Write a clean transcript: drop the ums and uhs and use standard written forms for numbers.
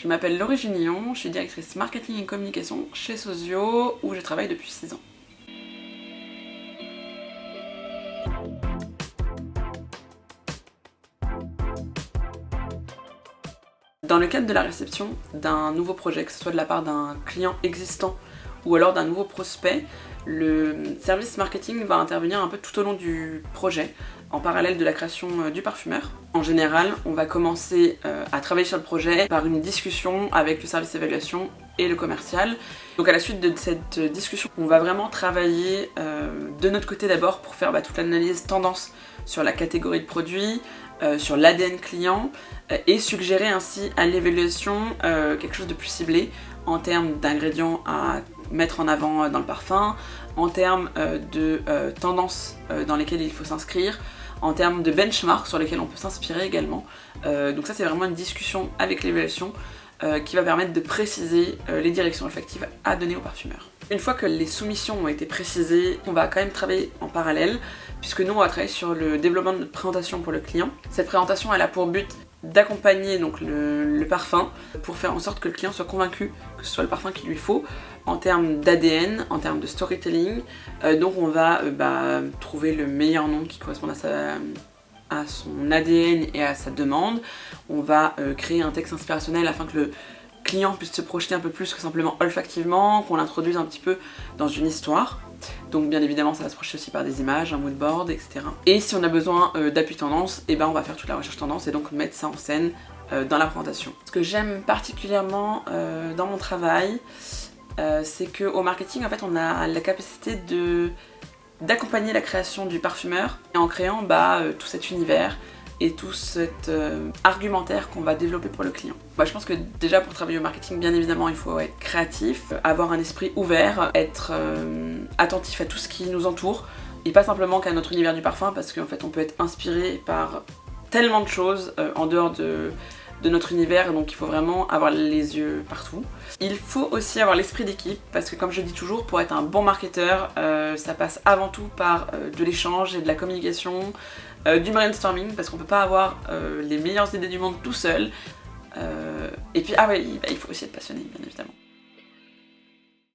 Je m'appelle Laurie Junillon, je suis directrice marketing et communication chez Sozio où je travaille depuis 6 ans. Dans le cadre de la réception d'un nouveau projet, que ce soit de la part d'un client existant ou alors d'un nouveau prospect, le service marketing va intervenir un peu tout au long du projet, en parallèle de la création du parfumeur. En général, on va commencer à travailler sur le projet par une discussion avec le service évaluation et le commercial. Donc à la suite de cette discussion, on va vraiment travailler de notre côté d'abord pour faire toute l'analyse tendance sur la catégorie de produits, sur l'ADN client et suggérer ainsi à l'évaluation quelque chose de plus ciblé en termes d'ingrédients à mettre en avant dans le parfum, en termes de tendances dans lesquelles il faut s'inscrire, en termes de benchmarks sur lesquels on peut s'inspirer également. Donc ça c'est vraiment une discussion avec l'évaluation qui va permettre de préciser les directions olfactives à donner au parfumeur. Une fois que les soumissions ont été précisées, on va quand même travailler en parallèle puisque nous on va travailler sur le développement de notre présentation pour le client. Cette présentation elle a pour but d'accompagner donc le parfum pour faire en sorte que le client soit convaincu que ce soit le parfum qu'il lui faut en termes d'ADN, en termes de storytelling. Donc on va trouver le meilleur nom qui correspond à son ADN et à sa demande. On va créer un texte inspirationnel afin que le client puisse se projeter un peu plus que simplement olfactivement, qu'on l'introduise un petit peu dans une histoire. Donc bien évidemment ça va se projeter aussi par des images, un mood board, etc. Et si on a besoin d'appui tendance, on va faire toute la recherche tendance et donc mettre ça en scène dans la présentation. Ce que j'aime particulièrement dans mon travail, c'est qu'au marketing en fait on a la capacité d'accompagner la création du parfumeur et en créant tout cet univers et tout cet argumentaire qu'on va développer pour le client. Je pense que déjà pour travailler au marketing, bien évidemment, il faut être créatif, avoir un esprit ouvert, être attentif à tout ce qui nous entoure et pas simplement qu'à notre univers du parfum parce qu'en fait on peut être inspiré par tellement de choses en dehors de notre univers, donc il faut vraiment avoir les yeux partout. Il faut aussi avoir l'esprit d'équipe parce que comme je dis toujours, pour être un bon marketeur, ça passe avant tout par de l'échange et de la communication, du brainstorming parce qu'on peut pas avoir les meilleures idées du monde tout seul. Et puis il faut aussi être passionné bien évidemment.